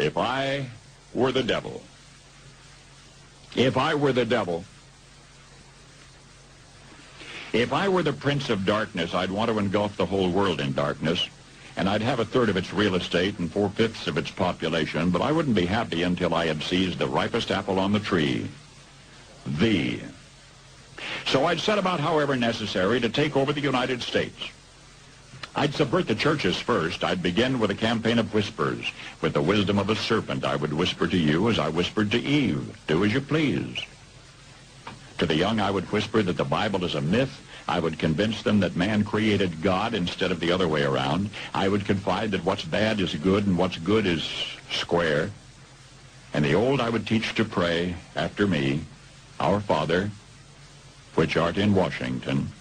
If I were the devil, if I were the devil, if I were the prince of darkness, I'd want to engulf the whole world in darkness, and I'd have a third of its real estate and 4/5 of its population, but I wouldn't be happy until I had seized the ripest apple on the tree, thee. So I'd set about, however necessary, to take over the United States. I'd subvert the churches first. I'd begin with a campaign of whispers. With the wisdom of a serpent, I would whisper to you as I whispered to Eve, do as you please. To the young, I would whisper that the Bible is a myth. I would convince them that man created God instead of the other way around. I would confide that what's bad is good and what's good is square. And the old I would teach to pray after me, Our Father, which art in Washington.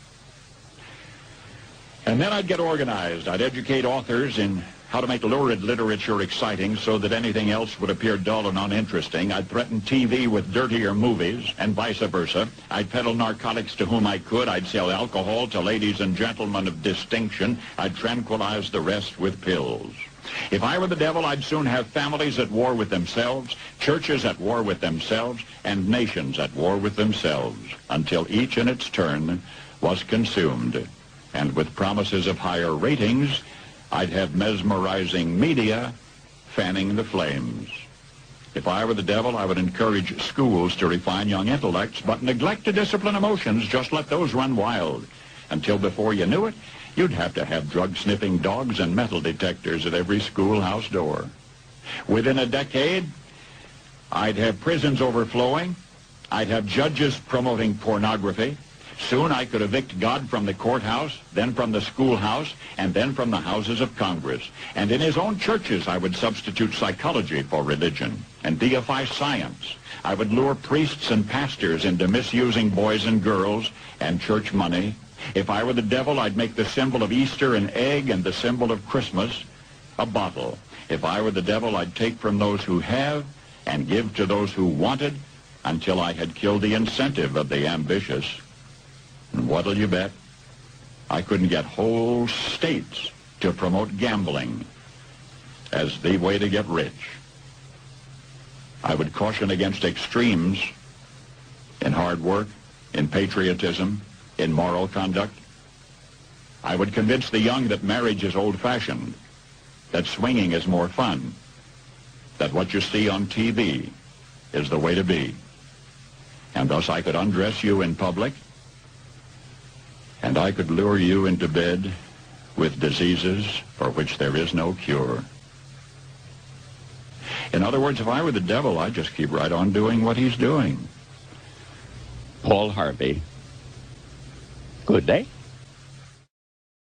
And then I'd get organized. I'd educate authors in how to make lurid literature exciting so that anything else would appear dull and uninteresting. I'd threaten TV with dirtier movies and vice versa. I'd peddle narcotics to whom I could. I'd sell alcohol to ladies and gentlemen of distinction. I'd tranquilize the rest with pills. If I were the devil, I'd soon have families at war with themselves, churches at war with themselves, and nations at war with themselves, until each in its turn was consumed. And with promises of higher ratings, I'd have mesmerizing media fanning the flames. If I were the devil, I would encourage schools to refine young intellects, but neglect to discipline emotions. Just let those run wild. Until before you knew it, you'd have to have drug-sniffing dogs and metal detectors at every schoolhouse door. Within a decade, I'd have prisons overflowing. I'd have judges promoting pornography. Soon I could evict God from the courthouse, then from the schoolhouse, and then from the houses of Congress. And in his own churches, I would substitute psychology for religion and deify science. I would lure priests and pastors into misusing boys and girls and church money. If I were the devil, I'd make the symbol of Easter an egg and the symbol of Christmas a bottle. If I were the devil, I'd take from those who have and give to those who wanted until I had killed the incentive of the ambitious. And what'll you bet? I couldn't get whole states to promote gambling as the way to get rich. I would caution against extremes in hard work, in patriotism, in moral conduct. I would convince the young that marriage is old-fashioned, that swinging is more fun, that what you see on TV is the way to be. And thus I could undress you in public, and I could lure you into bed with diseases for which there is no cure. In other words, if I were the devil, I'd just keep right on doing what he's doing. Paul Harvey. Good day.